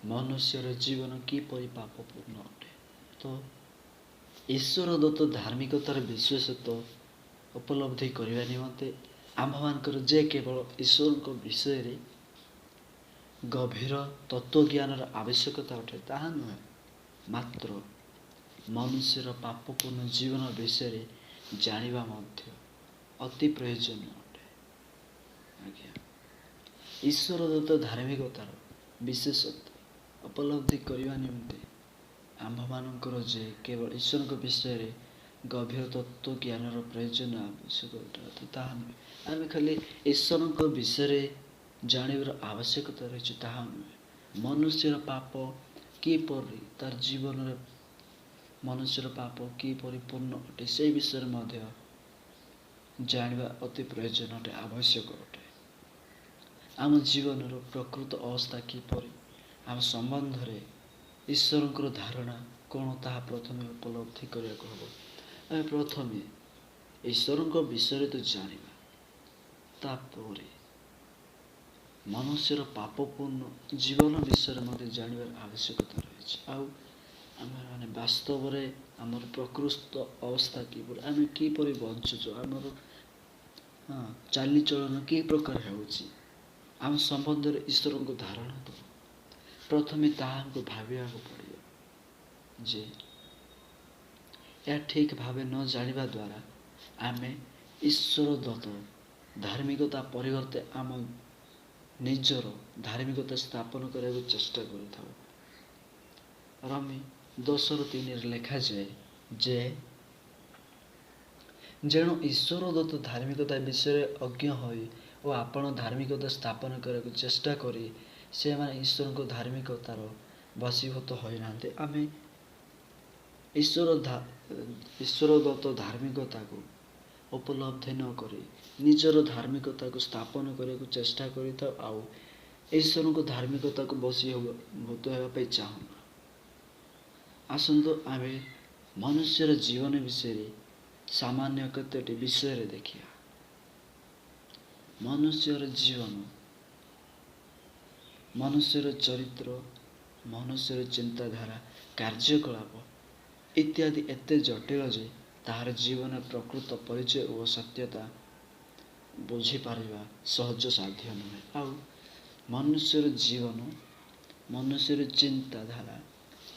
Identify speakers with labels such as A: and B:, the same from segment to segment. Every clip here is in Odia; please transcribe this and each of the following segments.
A: ମନୁଷ୍ୟର ଜୀବନ କିପରି ପାପପୂର୍ଣ୍ଣ ଅଟେ। ତ ଈଶ୍ୱର ଦତ୍ତ ଧାର୍ମିକତାର ବିଶେଷତ୍ୱ ଉପଲବ୍ଧି କରିବା ନିମନ୍ତେ ଆମ୍ଭମାନଙ୍କର ଯେ କେବଳ ଈଶ୍ୱରଙ୍କ ବିଷୟରେ ଗଭୀର ତତ୍ତ୍ୱଜ୍ଞାନର ଆବଶ୍ୟକତା ଅଟେ ତାହା ନୁହେଁ, ମାତ୍ର ମନୁଷ୍ୟର ପାପପୂର୍ଣ୍ଣ ଜୀବନ ବିଷୟରେ ଜାଣିବା ମଧ୍ୟ ଅତି ପ୍ରୟୋଜନୀୟ ଅଟେ। ଆଜ୍ଞା, ଈଶ୍ୱର ଦତ୍ତ ଧାର୍ମିକତାର ବିଶେଷତ୍ୱ ଉପଲବ୍ଧି କରିବା ନିମନ୍ତେ ଆମ୍ଭମାନଙ୍କର ଯେ କେବଳ ଈଶ୍ୱରଙ୍କ ବିଷୟରେ ଗଭୀର ତତ୍ତ୍ୱ ଜ୍ଞାନର ପ୍ରୟୋଜନ ଆବଶ୍ୟକତା ଅଟେ ତାହା ନୁହେଁ। ଆମେ ଖାଲି ଈଶ୍ୱରଙ୍କ ବିଷୟରେ ଜାଣିବାର ଆବଶ୍ୟକତା ରହିଛି ତାହା ନୁହେଁ, ମନୁଷ୍ୟର ପାପ କିପରି ତାର ଜୀବନରେ ମନୁଷ୍ୟର ପାପ କିପରି ପୂର୍ଣ୍ଣ ଅଟେ ସେହି ବିଷୟରେ ମଧ୍ୟ ଜାଣିବା ଅତି ପ୍ରୟୋଜନ ଅଟେ, ଆବଶ୍ୟକ ଅଟେ। ଆମ ଜୀବନର ପ୍ରକୃତ ଅବସ୍ଥା କିପରି, ଆମ ସମ୍ବନ୍ଧରେ ଈଶ୍ୱରଙ୍କର ଧାରଣା କ'ଣ ତାହା ପ୍ରଥମେ ଉପଲବ୍ଧି କରିବାକୁ ହେବ। ଆମେ ପ୍ରଥମେ ଈଶ୍ୱରଙ୍କ ବିଷୟରେ ତ ଜାଣିବା, ତାପରେ ମନୁଷ୍ୟର ପାପପୂର୍ଣ୍ଣ ଜୀବନ ବିଷୟରେ ମଧ୍ୟ ଜାଣିବାର ଆବଶ୍ୟକତା ରହିଛି। ଆଉ ଆମେମାନେ ବାସ୍ତବରେ ଆମର ପ୍ରକୃତ ଅବସ୍ଥା କିପରି, ଆମେ କିପରି ବଞ୍ଚୁଛୁ, ଆମର ଚାଲିଚଳନ କି ପ୍ରକାର ହେଉଛି, ଆମ ସମ୍ବନ୍ଧରେ ଈଶ୍ୱରଙ୍କୁ ଧାରଣା ଦେବ। ପ୍ରଥମେ ତାହାଙ୍କୁ ଭାବିବାକୁ ପଡ଼ିବ ଯେ ଏହା ଠିକ୍ ଭାବେ ନ ଜାଣିବା ଦ୍ୱାରା ଆମେ ଈଶ୍ୱର ଦତ୍ତ ଧାର୍ମିକତା ପରିବର୍ତ୍ତେ ଆମ ନିଜର ଧାର୍ମିକତା ସ୍ଥାପନ କରିବାକୁ ଚେଷ୍ଟା କରିଥାଉ। ରୋମୀ 10:3 ଲେଖାଯାଏ ଯେ ଯେଣୁ ଈଶ୍ୱର ଦତ୍ତ ଧାର୍ମିକତା ବିଷୟରେ ଅଜ୍ଞ ହୋଇ ଓ ଆପଣ ଧାର୍ମିକତା ସ୍ଥାପନ କରିବାକୁ ଚେଷ୍ଟା କରି ସେମାନେ ଈଶ୍ୱରଙ୍କ ଧାର୍ମିକତାର ବଶୀଭୂତ ହୋଇନାହାନ୍ତି। ଆମେ ଈଶ୍ୱର ଦତ୍ତ ଧାର୍ମିକତାକୁ ଉପଲବ୍ଧି ନ କରି ନିଜର ଧାର୍ମିକତାକୁ ସ୍ଥାପନ କରିବାକୁ ଚେଷ୍ଟା କରିଥାଉ, ଆଉ ଈଶ୍ୱରଙ୍କ ଧାର୍ମିକତାକୁ ବଶୀଭୂତ ହେବା ପାଇଁ ଚାହୁଁନା। ଆସନ୍ତୁ ଆମେ ମନୁଷ୍ୟର ଜୀବନ ବିଷୟରେ ସାମାନ୍ୟ କେତୋଟି ବିଷୟରେ ଦେଖିବା। ମନୁଷ୍ୟର ଜୀବନ, ମନୁଷ୍ୟର ଚରିତ୍ର, ମନୁଷ୍ୟର ଚିନ୍ତାଧାରା, କାର୍ଯ୍ୟକଳାପ ଇତ୍ୟାଦି ଏତେ ଜଟିଳ ଯେ ତାହାର ଜୀବନ ପ୍ରକୃତ ପରିଚୟ ଓ ସତ୍ୟତା ବୁଝିପାରିବା ସହଜ ସାଧ୍ୟ ନୁହେଁ। ଆଉ ମନୁଷ୍ୟର ଜୀବନ, ମନୁଷ୍ୟର ଚିନ୍ତାଧାରା,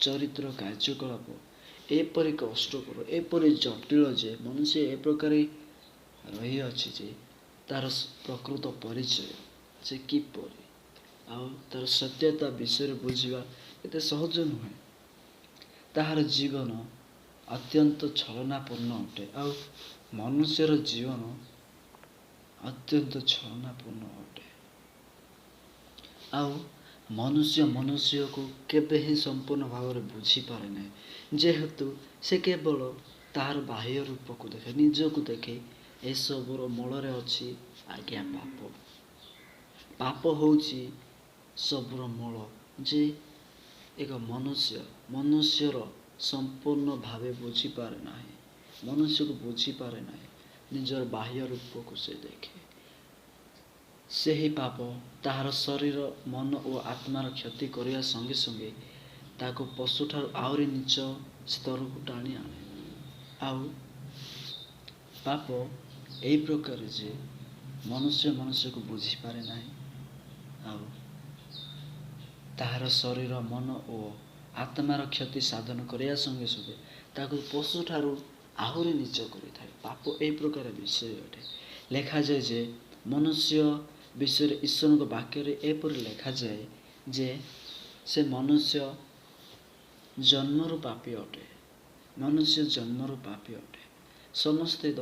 A: ଚରିତ୍ର, କାର୍ଯ୍ୟକଳାପ ଏପରି କଷ୍ଟକର, ଏପରି ଜଟିଳ ଯେ ମନୁଷ୍ୟ ଏ ପ୍ରକାର ରହିଅଛି ଯେ ତାର ପ୍ରକୃତ ପରିଚୟ ସେ କିପରି ଆଉ ତାର ସତ୍ୟତା ବିଷୟରେ ବୁଝିବା ଏତେ ସହଜ ନୁହେଁ। ତାହାର ଜୀବନ ଅତ୍ୟନ୍ତ ଛଳନାପୂର୍ଣ୍ଣ ଅଟେ। ଆଉ ମନୁଷ୍ୟର ଜୀବନ ଅତ୍ୟନ୍ତ ଛଳନାପୂର୍ଣ୍ଣ ଅଟେ। ଆଉ ମନୁଷ୍ୟକୁ କେବେ ହିଁ ସମ୍ପୂର୍ଣ୍ଣ ଭାବରେ ବୁଝିପାରେ ନାହିଁ, ଯେହେତୁ ସେ କେବଳ ତାହାର ବାହ୍ୟ ରୂପକୁ ଦେଖେ, ନିଜକୁ ଦେଖେ। ଏସବୁର ମୂଳରେ ଅଛି ଆଜ୍ଞା ପାପ। ପାପ ହେଉଛି ସବୁର ମୂଳ, ଯେ ଏକ ମନୁଷ୍ୟର ସମ୍ପୂର୍ଣ୍ଣ ଭାବେ ବୁଝିପାରେ ନାହିଁ, ମନୁଷ୍ୟକୁ ବୁଝିପାରେ ନାହିଁ, ନିଜର ବାହ୍ୟ ରୂପକୁ ସେ ଦେଖେ। ସେହି ପାପ ତାହାର ଶରୀର, ମନ ଓ ଆତ୍ମାର କ୍ଷତି କରିବା ସଙ୍ଗେ ସଙ୍ଗେ ତାକୁ ପଶୁଠାରୁ ଆହୁରି ନୀଚ ସ୍ତରକୁ ଟାଣି ଆଣେ। ଆଉ ପାପ ଏହି ପ୍ରକାର ଯେ ମନୁଷ୍ୟକୁ ବୁଝିପାରେ ନାହିଁ, ଆଉ ତାହାର ଶରୀର, ମନ ଓ ଆତ୍ମାର କ୍ଷତି ସାଧନ କରିବା ସଙ୍ଗେ ସଙ୍ଗେ ତାକୁ ପଶୁଠାରୁ ଆହୁରି ନୀଚ କରିଥାଏ। ପାପ ଏହି ପ୍ରକାର ବିଷୟ ଅଟେ। ଲେଖାଯାଏ ଯେ ମନୁଷ୍ୟ ବିଷୟରେ ଈଶ୍ୱରଙ୍କ ବାକ୍ୟରେ ଏପରି ଲେଖାଯାଏ ଯେ ସେ ମନୁଷ୍ୟ ଜନ୍ମରୁ ପାପୀ ଅଟେ। ମନୁଷ୍ୟ ଜନ୍ମରୁ ପାପୀ ଅଟେ। ସମସ୍ତେ ତ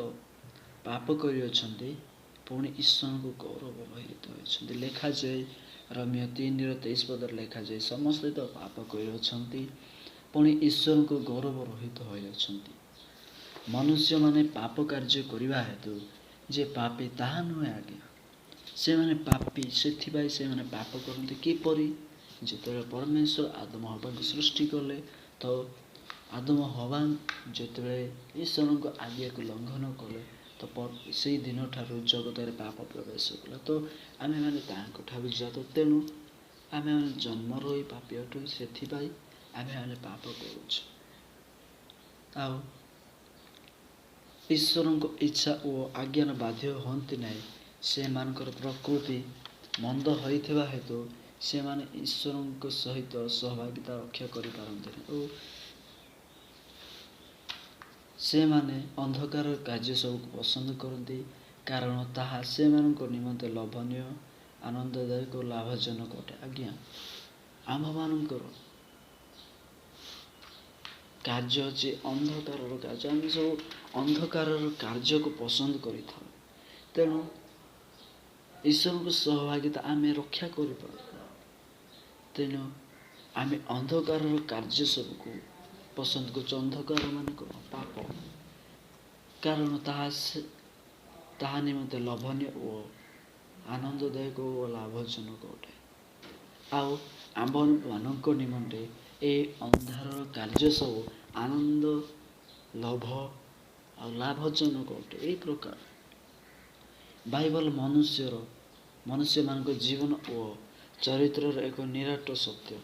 A: ପାପ କରିଅଛନ୍ତି, ପୁଣି ଈଶ୍ୱରଙ୍କୁ ଗୌରବ ରହିତ ହୋଇଛନ୍ତି। ଲେଖାଯାଏ ରୋମୀୟ 3:23 ଲେଖାଯାଏ ସମସ୍ତେ ତ ପାପ କରିଅଛନ୍ତି, ପୁଣି ଈଶ୍ୱରଙ୍କୁ ଗୌରବ ରହିତ ହୋଇଅଛନ୍ତି। ମନୁଷ୍ୟମାନେ ପାପ କାର୍ଯ୍ୟ କରିବା ହେତୁ ଯେ ପାପୀ ତାହା ନୁହେଁ ଆଜ୍ଞା। ସେମାନେ ପାପୀ ସେଥିପାଇଁ ସେମାନେ ପାପ କରନ୍ତି। କିପରି? ଯେତେବେଳେ ପରମେଶ୍ୱର ଆଦମ ହବାଙ୍କୁ ସୃଷ୍ଟି କଲେ, ତ ଆଦମ ହବା ଯେତେବେଳେ ଈଶ୍ୱରଙ୍କ ଆଜ୍ଞାକୁ ଲଙ୍ଘନ କଲେ, ତ ସେଇ ଦିନଠାରୁ ଜଗତରେ ପାପ ପ୍ରବେଶ କଲା। ତ ଆମେମାନେ ତାହାଙ୍କଠାରୁ ଜାତ, ତେଣୁ ଆମେମାନେ ଜନ୍ମରୁ ହିଁ ପାପୀ ଅଟୁ, ସେଥିପାଇଁ ଆମେମାନେ ପାପ କରୁଛୁ। ଆଉ ଈଶ୍ୱରଙ୍କ ଇଚ୍ଛା ଓ ଆଜ୍ଞାନ ବାଧ୍ୟ ହୁଅନ୍ତି ନାହିଁ। ସେମାନଙ୍କର ପ୍ରକୃତି ମନ୍ଦ ହୋଇଥିବା ହେତୁ ସେମାନେ ଈଶ୍ୱରଙ୍କ ସହିତ ସହଭାଗିତା ରକ୍ଷା କରିପାରନ୍ତିନି ଓ ସେମାନେ ଅନ୍ଧକାର କାର୍ଯ୍ୟ ସବୁକୁ ପସନ୍ଦ କରନ୍ତି, କାରଣ ତାହା ସେମାନଙ୍କ ନିମନ୍ତେ ଲୋଭନୀୟ, ଆନନ୍ଦଦାୟକ ଓ ଲାଭଜନକ ଅଟେ। ଆଜ୍ଞା, ଆମ୍ଭମାନଙ୍କର କାର୍ଯ୍ୟ ଅଛି ଅନ୍ଧକାରର କାର୍ଯ୍ୟ। ଆମେ ସବୁ ଅନ୍ଧକାରର କାର୍ଯ୍ୟକୁ ପସନ୍ଦ କରିଥାଉ। ତେଣୁ ଈଶ୍ୱରଙ୍କ ସହଭାଗିତା ଆମେ ରକ୍ଷା କରିପାରୁ। ତେଣୁ ଆମେ ଅନ୍ଧକାରର କାର୍ଯ୍ୟ ସବୁକୁ ପସନ୍ଦ କରୁଛୁ। ଅନ୍ଧକାର ମାନେ କ'ଣ? ପାପ। କାରଣ ତାହା ନିମନ୍ତେ ଲୋଭନୀୟ ଓ ଆନନ୍ଦଦାୟକ ଓ ଲାଭଜନକ ଅଟେ। ଆଉ ଆମ୍ଭମାନଙ୍କ ନିମନ୍ତେ ଏ ଅନ୍ଧାରର କାର୍ଯ୍ୟ ସବୁ ଆନନ୍ଦ, ଲୋଭ ଆଉ ଲାଭଜନକ ଅଟେ। ଏହି ପ୍ରକାର ବାଇବଲ ମନୁଷ୍ୟମାନଙ୍କ ଜୀବନ ଓ ଚରିତ୍ରର ଏକ ନିରାଟ ସତ୍ୟ।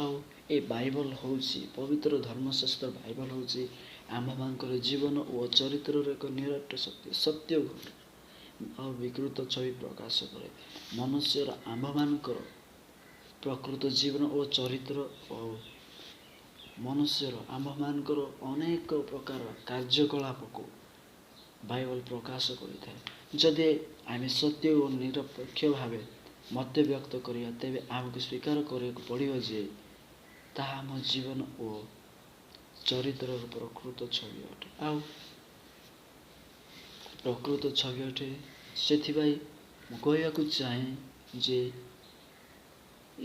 A: ଆଉ ଏ ବାଇବଲ ହେଉଛି ପବିତ୍ର ଧର୍ମଶାସ୍ତ୍ର। ବାଇବଲ ହେଉଛି ଆମ୍ଭମାନଙ୍କର ଜୀବନ ଓ ଚରିତ୍ରର ଏକ ନିରାଟ ସତ୍ୟ ଘଟେ ଆଉ ବିକୃତ ଛବି ପ୍ରକାଶ କରେ। ମନୁଷ୍ୟର ଆମ୍ଭମାନଙ୍କର ପ୍ରକୃତ ଜୀବନ ଓ ଚରିତ୍ର ଓ ମନୁଷ୍ୟର ଆମ୍ଭମାନଙ୍କର ଅନେକ ପ୍ରକାର କାର୍ଯ୍ୟକଳାପକୁ ବାଇବଲ ପ୍ରକାଶ କରିଥାଏ। ଯଦି ଆମେ ସତ୍ୟ ଓ ନିରପେକ୍ଷ ଭାବେ ମତବ୍ୟକ୍ତ କରିବା, ତେବେ ଆମକୁ ସ୍ୱୀକାର କରିବାକୁ ପଡ଼ିବ ଯେ ତାହା ଆମ ଜୀବନ ଓ ଚରିତ୍ରର ପ୍ରକୃତ ଛବି ଅଟେ। ଆଉ ପ୍ରକୃତ ଛବି ଅଟେ। ସେଥିପାଇଁ ମୁଁ କହିବାକୁ ଚାହେଁ ଯେ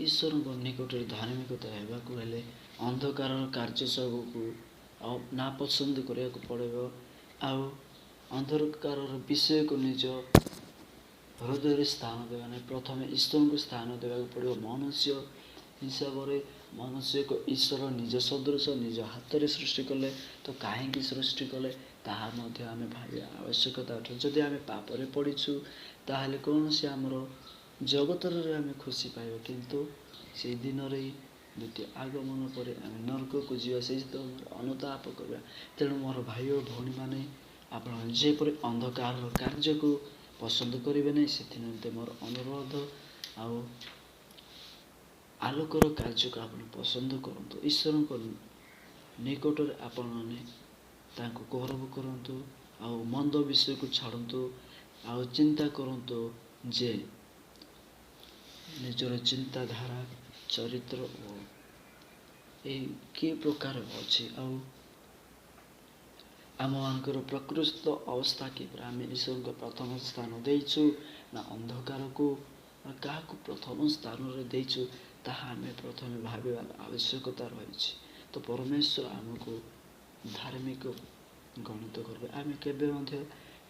A: ଈଶ୍ୱରଙ୍କ ନିକଟରେ ଧାର୍ମିକତା ହେବାକୁ ହେଲେ ଅନ୍ଧକାରର କାର୍ଯ୍ୟ ସବୁକୁ ନାପସନ୍ଦ କରିବାକୁ ପଡ଼ିବ। ଆଉ ଅନ୍ଧକାରର ବିଷୟକୁ ନିଜ ହୃଦୟରେ ସ୍ଥାନ ଦେବା ନାହିଁ। ପ୍ରଥମେ ଈଶ୍ୱରଙ୍କୁ ସ୍ଥାନ ଦେବାକୁ ପଡ଼ିବ। ମନୁଷ୍ୟ ହିସାବରେ ମନୁଷ୍ୟକୁ ଈଶ୍ୱର ନିଜ ସଦୃଶ ନିଜ ହାତରେ ସୃଷ୍ଟି କଲେ, ତ କାହିଁକି ସୃଷ୍ଟି କଲେ ତାହା ମଧ୍ୟ ଆମେ ଭାବିବା ଆବଶ୍ୟକତା ଅଟେ। ଯଦି ଆମେ ପାପରେ ପଡ଼ିଛୁ, ତାହେଲେ କୌଣସି ଆମର ଜଗତରେ ଆମେ ଖୁସି ପାଇବା, କିନ୍ତୁ ସେହି ଦିନରେ ଦ୍ୱିତୀୟ ଆଗମନ ପରେ ଆମେ ନରକକୁ ଯିବା, ସେହି ସମୟରେ ଅନୁତାପ କରିବା। ତେଣୁ ମୋର ଭାଇ ଓ ଭଉଣୀମାନେ, ଆପଣ ଯେପରି ଅନ୍ଧକାରର କାର୍ଯ୍ୟକୁ ପସନ୍ଦ କରିବେ ନାହିଁ, ସେଥିନିମନ୍ତେ ମୋର ଅନୁରୋଧ। ଆଉ ଆଲୋକର କାର୍ଯ୍ୟକୁ ଆପଣ ପସନ୍ଦ କରନ୍ତୁ। ଈଶ୍ୱରଙ୍କ ନିକଟରେ ଆପଣମାନେ ତାଙ୍କୁ ଗୌରବ କରନ୍ତୁ। ଆଉ ମନ୍ଦ ବିଷୟକୁ ଛାଡ଼ନ୍ତୁ। ଆଉ ଚିନ୍ତା କରନ୍ତୁ ଯେ ନିଜର ଚିନ୍ତାଧାରା, ଚରିତ୍ର ଓ ଏହି କି ପ୍ରକାର ଅଛି। ଆଉ ଆମମାନଙ୍କର ପ୍ରକୃତ ଅବସ୍ଥା କିପରି? ଆମେ ଈଶ୍ୱରଙ୍କ ପ୍ରଥମ ସ୍ଥାନ ଦେଇଛୁ ନା ଅନ୍ଧକାରକୁ, ନା କାହାକୁ ପ୍ରଥମ ସ୍ଥାନରେ ଦେଇଛୁ, ତାହା ଆମେ ପ୍ରଥମେ ଭାବିବାର ଆବଶ୍ୟକତା ରହିଛି। ତ ପରମେଶ୍ୱର ଆମକୁ ଧାର୍ମିକ ଗଣିତ କରିବେ। ଆମେ କେବେ ମଧ୍ୟ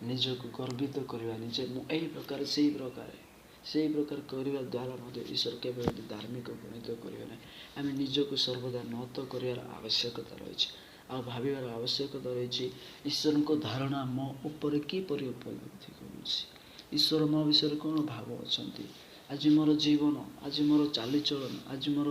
A: ନିଜକୁ ଗର୍ବିତ କରିବାନି ଯେ ମୁଁ ଏହି ପ୍ରକାର ସେହି ପ୍ରକାର କରିବା ଦ୍ୱାରା ମଧ୍ୟ ଈଶ୍ୱର କେବେ ମଧ୍ୟ ଧାର୍ମିକ ଗଣିତ କରିବେ ନାହିଁ। ଆମେ ନିଜକୁ ସର୍ବଦା নত କରିବାର ଆବଶ୍ୟକତା ରହିଛି। ଆଉ ଭାବିବାର ଆବଶ୍ୟକତା ରହିଛି ଈଶ୍ୱରଙ୍କ ଧାରଣା ମୋ ଉପରେ କିପରି ଉପଲବ୍ଧି କରୁଛି। ଈଶ୍ୱର ମୋ ବିଷୟରେ କ'ଣ ଭାବ ଅଛନ୍ତି। ଆଜି ମୋର ଜୀବନ, ଆଜି ମୋର ଚାଲିଚଳନ, ଆଜି ମୋର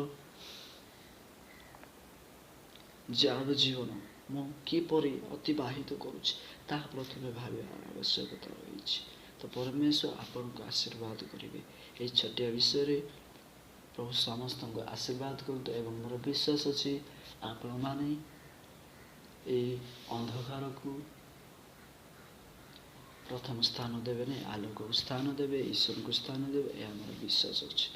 A: ଜୀବନ ମୁଁ କିପରି ଅତିବାହିତ କରୁଛି, ତାହା ପ୍ରଥମେ ଭାବିବାର ଆବଶ୍ୟକତା ରହିଛି। ତ ପରମେଶ୍ୱର ଆପଣଙ୍କୁ ଆଶୀର୍ବାଦ କରିବେ। ଏହି ଛୋଟିଆ ବିଷୟରେ ପ୍ରଭୁ ସମସ୍ତଙ୍କୁ ଆଶୀର୍ବାଦ କରନ୍ତୁ। ଏବଂ ମୋର ବିଶ୍ୱାସ ଅଛି ଆପଣମାନେ ଏହି ଅନ୍ଧକାରକୁ ପ୍ରଥମ ସ୍ଥାନ ଦେବେ ନାହିଁ, ଆଲୋକକୁ ସ୍ଥାନ ଦେବେ, ଈଶ୍ୱରଙ୍କୁ ସ୍ଥାନ ଦେବେ, ଏହା ମୋର ବିଶ୍ୱାସ ଅଛି।